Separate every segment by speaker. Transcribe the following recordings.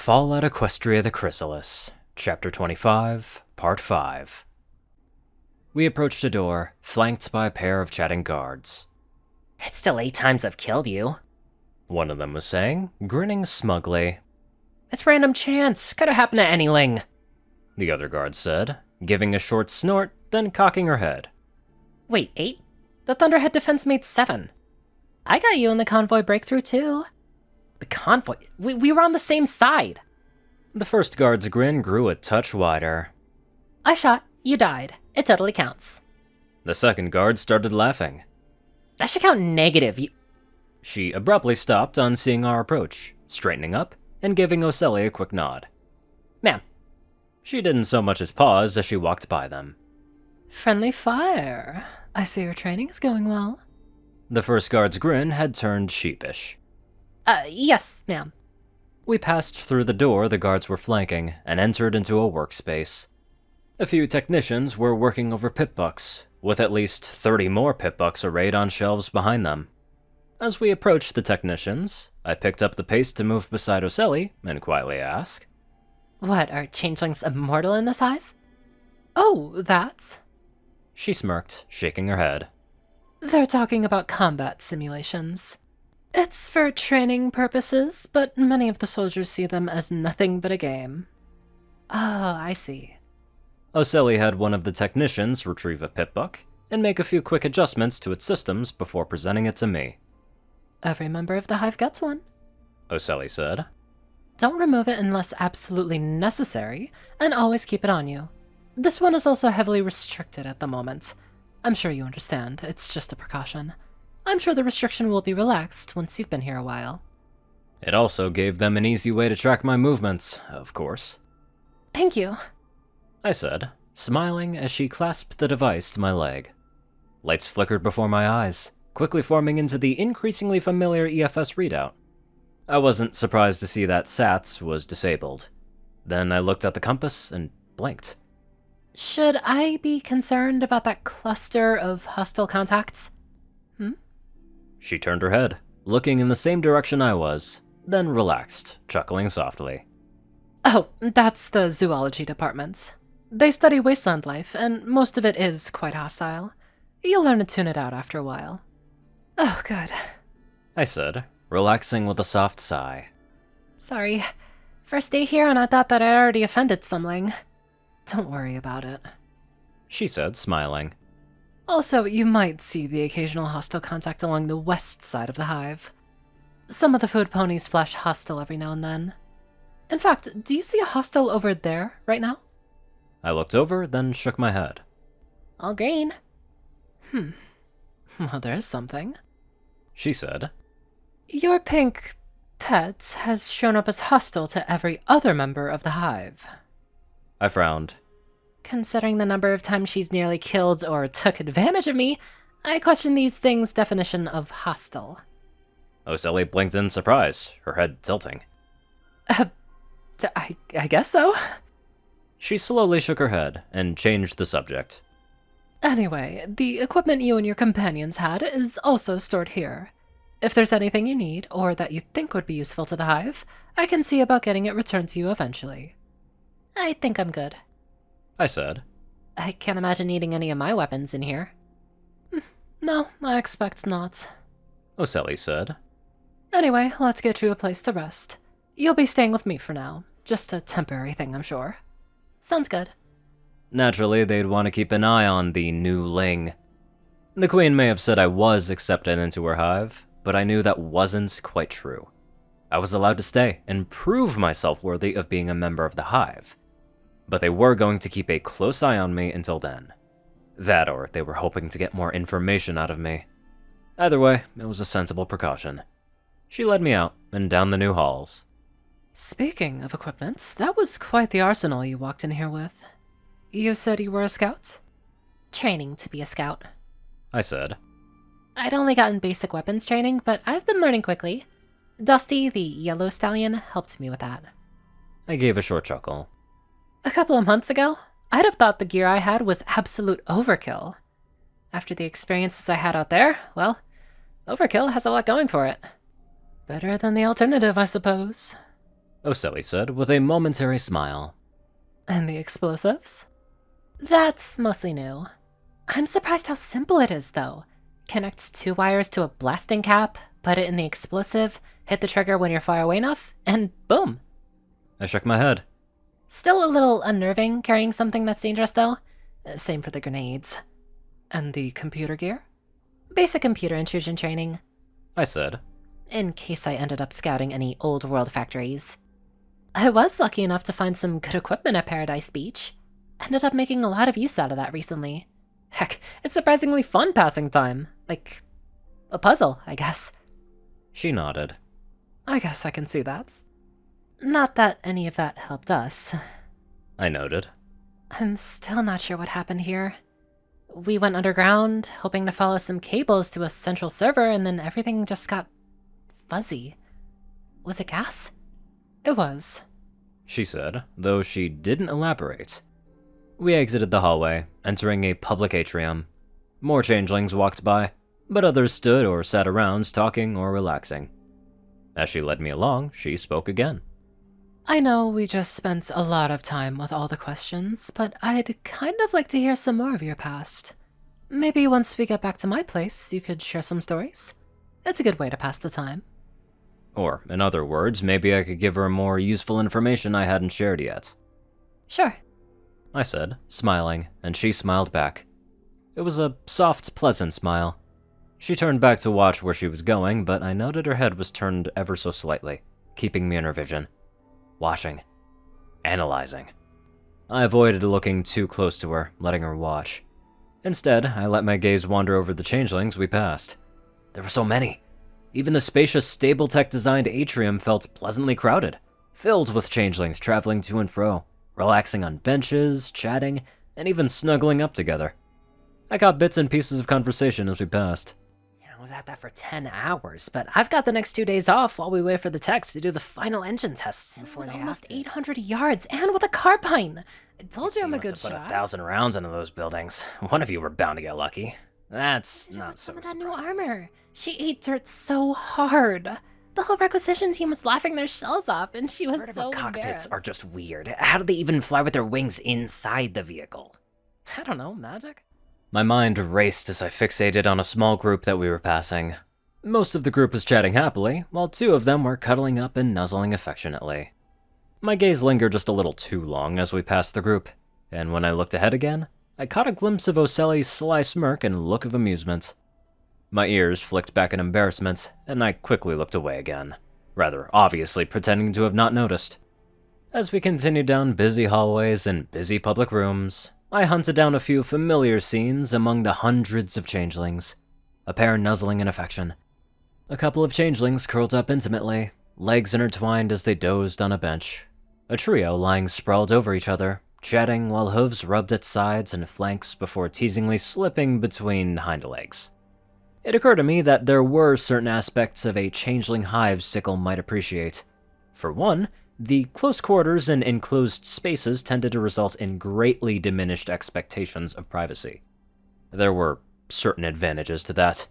Speaker 1: Fall at Equestria the Chrysalis, Chapter 25, Part 5. We approached a door, flanked by a pair of chatting guards.
Speaker 2: "It's still 8 times I've killed you,"
Speaker 1: one of them was saying, grinning smugly.
Speaker 2: "It's random chance. Could have happened to anyling,"
Speaker 1: the other guard said, giving a short snort, then cocking her head.
Speaker 2: "Wait, 8? The Thunderhead defense made 7. I got you in the convoy breakthrough too." "The convoy? We were on the same side."
Speaker 1: The first guard's grin grew a touch wider.
Speaker 2: "I shot, you died. It totally counts."
Speaker 1: The second guard started laughing.
Speaker 2: "That should count negative, you—"
Speaker 1: She abruptly stopped on seeing our approach, straightening up and giving Ocelli a quick nod.
Speaker 2: "Ma'am."
Speaker 1: She didn't so much as pause as she walked by them.
Speaker 3: "Friendly fire. I see your training is going well."
Speaker 1: The first guard's grin had turned sheepish.
Speaker 2: Yes, ma'am."
Speaker 1: We passed through the door the guards were flanking and entered into a workspace. A few technicians were working over pip-bucks, with at least 30 more pip-bucks arrayed on shelves behind them. As we approached the technicians, I picked up the pace to move beside Ocelli and quietly ask,
Speaker 3: "What, are changelings immortal in this hive?" "Oh, that's..."
Speaker 1: She smirked, shaking her head.
Speaker 3: "They're talking about combat simulations. It's for training purposes, but many of the soldiers see them as nothing but a game." "Oh, I see."
Speaker 1: Ocelli had one of the technicians retrieve a pip-buck and make a few quick adjustments to its systems before presenting it to me.
Speaker 3: "Every member of the hive gets one,"
Speaker 1: Ocelli said.
Speaker 3: "Don't remove it unless absolutely necessary, and always keep it on you. This one is also heavily restricted at the moment. I'm sure you understand, it's just a precaution. I'm sure the restriction will be relaxed once you've been here a while."
Speaker 1: It also gave them an easy way to track my movements, of course.
Speaker 3: "Thank you,"
Speaker 1: I said, smiling as she clasped the device to my leg. Lights flickered before my eyes, quickly forming into the increasingly familiar EFS readout. I wasn't surprised to see that SATS was disabled. Then I looked at the compass and blinked.
Speaker 3: "Should I be concerned about that cluster of hostile contacts?"
Speaker 1: She turned her head, looking in the same direction I was, then relaxed, chuckling softly.
Speaker 3: "Oh, that's the zoology department. They study wasteland life, and most of it is quite hostile. You'll learn to tune it out after a while." "Oh, good,"
Speaker 1: I said, relaxing with a soft sigh.
Speaker 3: "Sorry. First day here and I thought that I already offended someling." "Don't worry about it."
Speaker 1: She said, smiling.
Speaker 3: "Also, you might see the occasional hostile contact along the west side of the hive. Some of the food ponies flash hostile every now and then. In fact, do you see a hostile over there right now?"
Speaker 1: I looked over, then shook my head.
Speaker 3: "All green." Well, there's something."
Speaker 1: She said.
Speaker 3: "Your pink pet has shown up as hostile to every other member of the hive."
Speaker 1: I frowned.
Speaker 3: "Considering the number of times she's nearly killed or took advantage of me, I question these things' definition of hostile."
Speaker 1: Ocelli blinked in surprise, her head tilting.
Speaker 3: I guess so."
Speaker 1: She slowly shook her head and changed the subject.
Speaker 3: "Anyway, the equipment you and your companions had is also stored here. If there's anything you need, or that you think would be useful to the hive, I can see about getting it returned to you eventually." "I think I'm good."
Speaker 1: I said.
Speaker 3: "I can't imagine needing any of my weapons in here." "No, I expect not,"
Speaker 1: Ocelli said.
Speaker 3: "Anyway, let's get you a place to rest. You'll be staying with me for now. Just a temporary thing, I'm sure." "Sounds good."
Speaker 1: Naturally, they'd want to keep an eye on the new Ling. The Queen may have said I was accepted into her hive, but I knew that wasn't quite true. I was allowed to stay and prove myself worthy of being a member of the hive. But they were going to keep a close eye on me until then. That, or they were hoping to get more information out of me. Either way, it was a sensible precaution. She led me out and down the new halls.
Speaker 3: "Speaking of equipment, that was quite the arsenal you walked in here with. You said you were a scout?"
Speaker 2: "Training to be a scout."
Speaker 1: I said.
Speaker 2: "I'd only gotten basic weapons training, but I've been learning quickly. Dusty, the yellow stallion, helped me with that."
Speaker 1: I gave a short chuckle.
Speaker 3: "A couple of months ago, I'd have thought the gear I had was absolute overkill. After the experiences I had out there, well, overkill has a lot going for it. Better than the alternative, I suppose."
Speaker 1: Oseli said with a momentary smile.
Speaker 3: And the explosives?
Speaker 2: That's mostly new. I'm surprised how simple it is, though. Connect 2 wires to a blasting cap, put it in the explosive, hit the trigger when you're far away enough, and boom.
Speaker 1: I shook my head.
Speaker 2: Still a little unnerving carrying something that's dangerous, though. Same for the grenades.
Speaker 3: And the computer gear?
Speaker 2: Basic computer intrusion training.
Speaker 1: I said.
Speaker 2: In case I ended up scouting any old world factories. I was lucky enough to find some good equipment at Paradise Beach. Ended up making a lot of use out of that recently. Heck, it's surprisingly fun passing time. Like, a puzzle, I guess.
Speaker 1: She nodded.
Speaker 3: I guess I can see that.
Speaker 2: Not that any of that helped us.
Speaker 1: I noted.
Speaker 2: I'm still not sure what happened here. We went underground, hoping to follow some cables to a central server, and then everything just got fuzzy. Was it gas?
Speaker 3: It was,
Speaker 1: she said, though she didn't elaborate. We exited the hallway, entering a public atrium. More changelings walked by, but others stood or sat around talking or relaxing. As she led me along, she spoke again.
Speaker 3: I know we just spent a lot of time with all the questions, but I'd kind of like to hear some more of your past. Maybe once we get back to my place, you could share some stories. It's a good way to pass the time.
Speaker 1: Or, in other words, maybe I could give her more useful information I hadn't shared yet.
Speaker 2: Sure.
Speaker 1: I said, smiling, and she smiled back. It was a soft, pleasant smile. She turned back to watch where she was going, but I noted her head was turned ever so slightly, keeping me in her vision. Watching. Analyzing. I avoided looking too close to her, letting her watch. Instead, I let my gaze wander over the changelings we passed. There were so many. Even the spacious, stable-tech-designed atrium felt pleasantly crowded, filled with changelings traveling to and fro, relaxing on benches, chatting, and even snuggling up together. I caught bits and pieces of conversation as we passed.
Speaker 2: I was at that for 10 hours, but I've got the next 2 days off while we wait for the techs to do the final engine tests before they have
Speaker 3: almost
Speaker 2: to.
Speaker 3: 800 yards, and with a carbine! I told you I'm a good
Speaker 1: must have put
Speaker 3: shot.
Speaker 1: 1,000 rounds into those buildings. One of you were bound to get lucky. That's not so
Speaker 3: Some of that new
Speaker 1: surprising.
Speaker 3: armor. She ate dirt so hard. The whole requisition team was laughing their shells off, and she was
Speaker 1: Vertical
Speaker 3: so
Speaker 1: cockpits
Speaker 3: embarrassed.
Speaker 1: are just weird. How do they even fly with their wings inside the vehicle?
Speaker 3: I don't know, magic?
Speaker 1: My mind raced as I fixated on a small group that we were passing. Most of the group was chatting happily, while 2 of them were cuddling up and nuzzling affectionately. My gaze lingered just a little too long as we passed the group, and when I looked ahead again, I caught a glimpse of Oseli's sly smirk and look of amusement. My ears flicked back in embarrassment, and I quickly looked away again, rather obviously pretending to have not noticed. As we continued down busy hallways and busy public rooms, I hunted down a few familiar scenes among the hundreds of changelings. A pair nuzzling in affection. A couple of changelings curled up intimately, legs intertwined as they dozed on a bench. A trio lying sprawled over each other, chatting while hooves rubbed at sides and flanks before teasingly slipping between hind legs. It occurred to me that there were certain aspects of a changeling hive Sickle might appreciate. For one, the close quarters and enclosed spaces tended to result in greatly diminished expectations of privacy. There were certain advantages to that.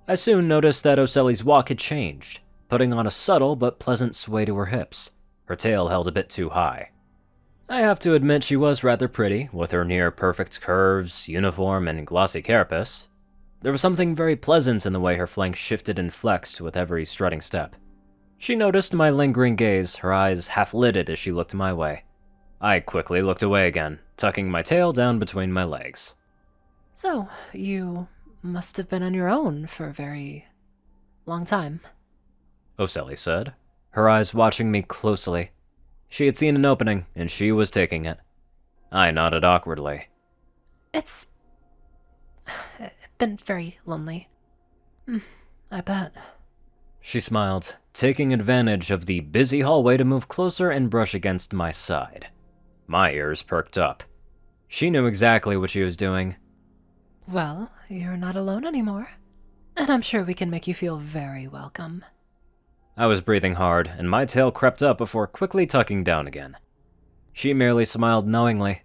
Speaker 1: I soon noticed that Oseli's walk had changed, putting on a subtle but pleasant sway to her hips, her tail held a bit too high. I have to admit she was rather pretty, with her near-perfect curves, uniform, and glossy carapace. There was something very pleasant in the way her flanks shifted and flexed with every strutting step. She noticed my lingering gaze, her eyes half-lidded as she looked my way. I quickly looked away again, tucking my tail down between my legs.
Speaker 3: So, you must have been on your own for a very long time.
Speaker 1: Oseli said, her eyes watching me closely. She had seen an opening, and she was taking it. I nodded awkwardly.
Speaker 3: It's been very lonely. I bet.
Speaker 1: She smiled, taking advantage of the busy hallway to move closer and brush against my side. My ears perked up. She knew exactly what she was doing.
Speaker 3: Well, you're not alone anymore. And I'm sure we can make you feel very welcome.
Speaker 1: I was breathing hard, and my tail crept up before quickly tucking down again. She merely smiled knowingly.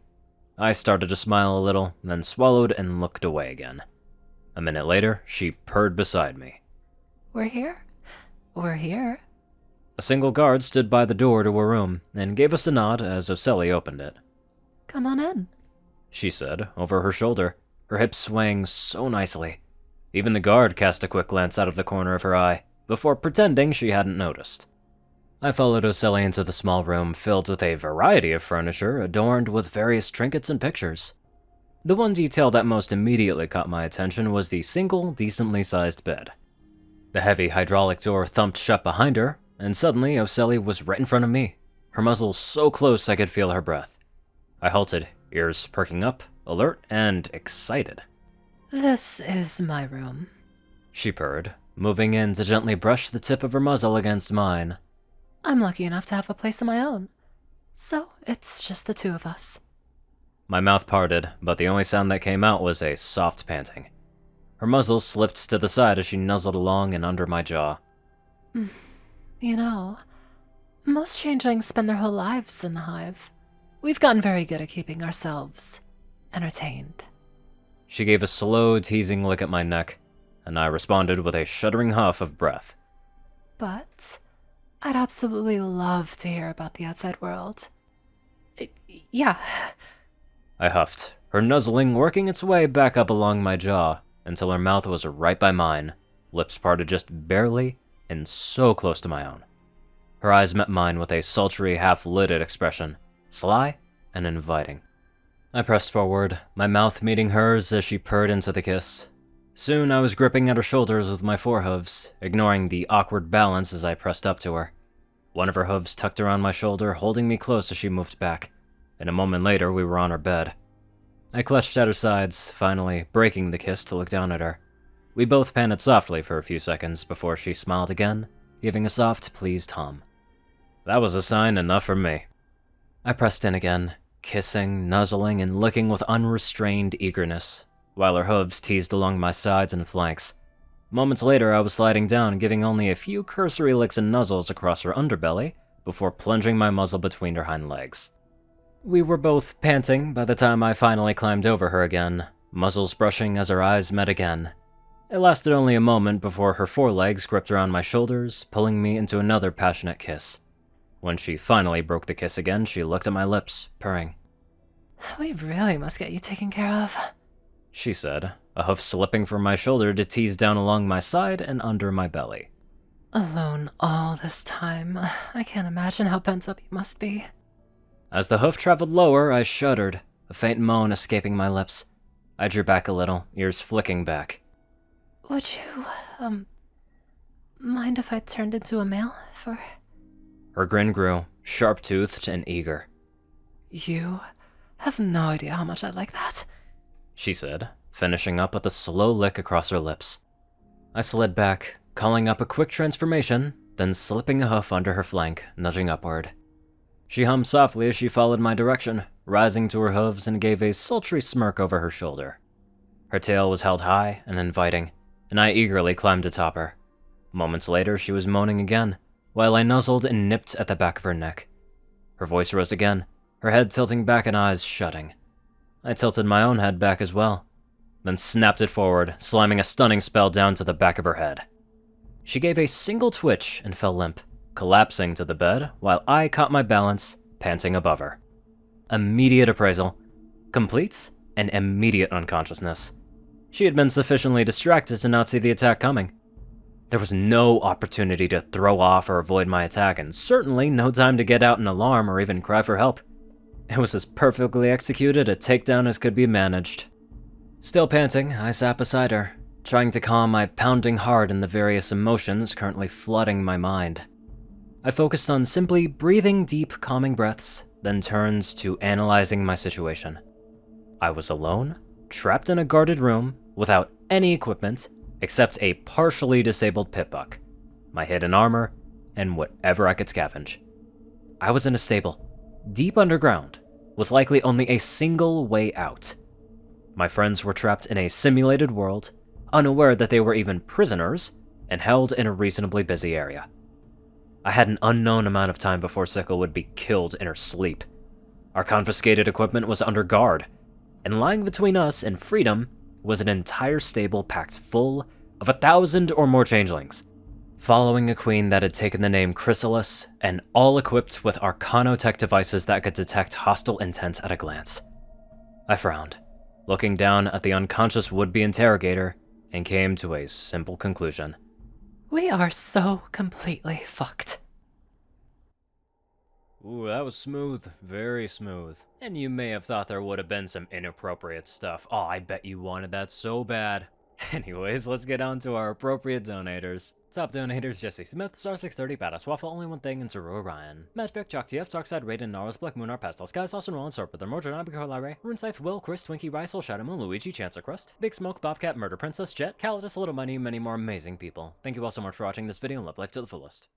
Speaker 1: I started to smile a little, then swallowed and looked away again. A minute later, she purred beside me.
Speaker 3: We're here. We're here.
Speaker 1: A single guard stood by the door to her room and gave us a nod as Oceli opened it.
Speaker 3: Come on in,
Speaker 1: She said, over her shoulder, her hips swaying so nicely. Even the guard cast a quick glance out of the corner of her eye, before pretending she hadn't noticed. I followed Oceli into the small room filled with a variety of furniture adorned with various trinkets and pictures. The one detail that most immediately caught my attention was the single, decently sized bed. The heavy hydraulic door thumped shut behind her, and suddenly Oceli was right in front of me, her muzzle so close I could feel her breath. I halted, ears perking up, alert and excited.
Speaker 3: This is my room.
Speaker 1: She purred, moving in to gently brush the tip of her muzzle against mine.
Speaker 3: I'm lucky enough to have a place of my own, so it's just the two of us.
Speaker 1: My mouth parted, but the only sound that came out was a soft panting. Her muzzle slipped to the side as she nuzzled along and under my jaw.
Speaker 3: You know, most changelings spend their whole lives in the hive. We've gotten very good at keeping ourselves entertained.
Speaker 1: She gave a slow, teasing look at my neck, and I responded with a shuddering huff of breath.
Speaker 3: But I'd absolutely love to hear about the outside world. Yeah.
Speaker 1: I huffed, her nuzzling working its way back up along my jaw until her mouth was right by mine, lips parted just barely and so close to my own. Her eyes met mine with a sultry, half-lidded expression, sly and inviting. I pressed forward, my mouth meeting hers as she purred into the kiss. Soon I was gripping at her shoulders with my forehooves, ignoring the awkward balance as I pressed up to her. One of her hooves tucked around my shoulder, holding me close as she moved back, and a moment later we were on her bed. I clutched at her sides, finally breaking the kiss to look down at her. We both panted softly for a few seconds before she smiled again, giving a soft, pleased hum. That was a sign enough for me. I pressed in again, kissing, nuzzling, and licking with unrestrained eagerness, while her hooves teased along my sides and flanks. Moments later, I was sliding down, giving only a few cursory licks and nuzzles across her underbelly before plunging my muzzle between her hind legs. We were both panting by the time I finally climbed over her again, muzzles brushing as our eyes met again. It lasted only a moment before her forelegs gripped around my shoulders, pulling me into another passionate kiss. When she finally broke the kiss again, she looked at my lips, purring.
Speaker 3: We really must get you taken care of,
Speaker 1: she said, a hoof slipping from my shoulder to tease down along my side and under my belly.
Speaker 3: Alone all this time. I can't imagine how pent up you must be.
Speaker 1: As the hoof traveled lower, I shuddered, a faint moan escaping my lips. I drew back a little, ears flicking back.
Speaker 3: Would you, mind if I turned into a male for...
Speaker 1: Her grin grew, sharp-toothed and eager.
Speaker 3: You have no idea how much I'd like that,
Speaker 1: she said, finishing up with a slow lick across her lips. I slid back, calling up a quick transformation, then slipping a hoof under her flank, nudging upward. She hummed softly as she followed my direction, rising to her hooves and gave a sultry smirk over her shoulder. Her tail was held high and inviting, and I eagerly climbed atop her. Moments later, she was moaning again, while I nuzzled and nipped at the back of her neck. Her voice rose again, her head tilting back and eyes shutting. I tilted my own head back as well, then snapped it forward, slamming a stunning spell down to the back of her head. She gave a single twitch and fell limp, collapsing to the bed while I caught my balance, panting above her. Immediate appraisal. Complete and immediate unconsciousness. She had been sufficiently distracted to not see the attack coming. There was no opportunity to throw off or avoid my attack, and certainly no time to get out an alarm or even cry for help. It was as perfectly executed a takedown as could be managed. Still panting, I sat beside her, trying to calm my pounding heart and the various emotions currently flooding my mind. I focused on simply breathing deep, calming breaths, then turned to analyzing my situation. I was alone, trapped in a guarded room, without any equipment, except a partially disabled pitbuck, my hidden armor, and whatever I could scavenge. I was in a stable, deep underground, with likely only a single way out. My friends were trapped in a simulated world, unaware that they were even prisoners, and held in a reasonably busy area. I had an unknown amount of time before Sickle would be killed in her sleep. Our confiscated equipment was under guard, and lying between us and freedom was an entire stable packed full of 1,000 or more changelings. following a queen that had taken the name Chrysalis, and all equipped with arcanotech devices that could detect hostile intent at a glance. I frowned, looking down at the unconscious would-be interrogator, and came to a simple conclusion.
Speaker 3: We are so completely fucked.
Speaker 1: Ooh, that was smooth. Very smooth. And you may have thought there would have been some inappropriate stuff. Oh, I bet you wanted that so bad. Anyways, let's get on to our appropriate donators. Top donators: Jessie Smith, Star 630, BadassWaffle, Only One Thing, and Ceru Orion. Fanfic, JockeTF, Darkside, Rayden, Narwhals, Blackmoonheart, Pastel, Skies, Austin, Rolan, Sorper, Mordred, Omicron, Lyrae, Runescythe, Will, Chris, Twinkie, Rysel, Shadowmoon, Luigi, Chancer Crust, Big Smoke, Bobcat, Murder Princess, Jet, Calidus, Little Money, many more amazing people. Thank you all so much for watching this video and live life to the fullest.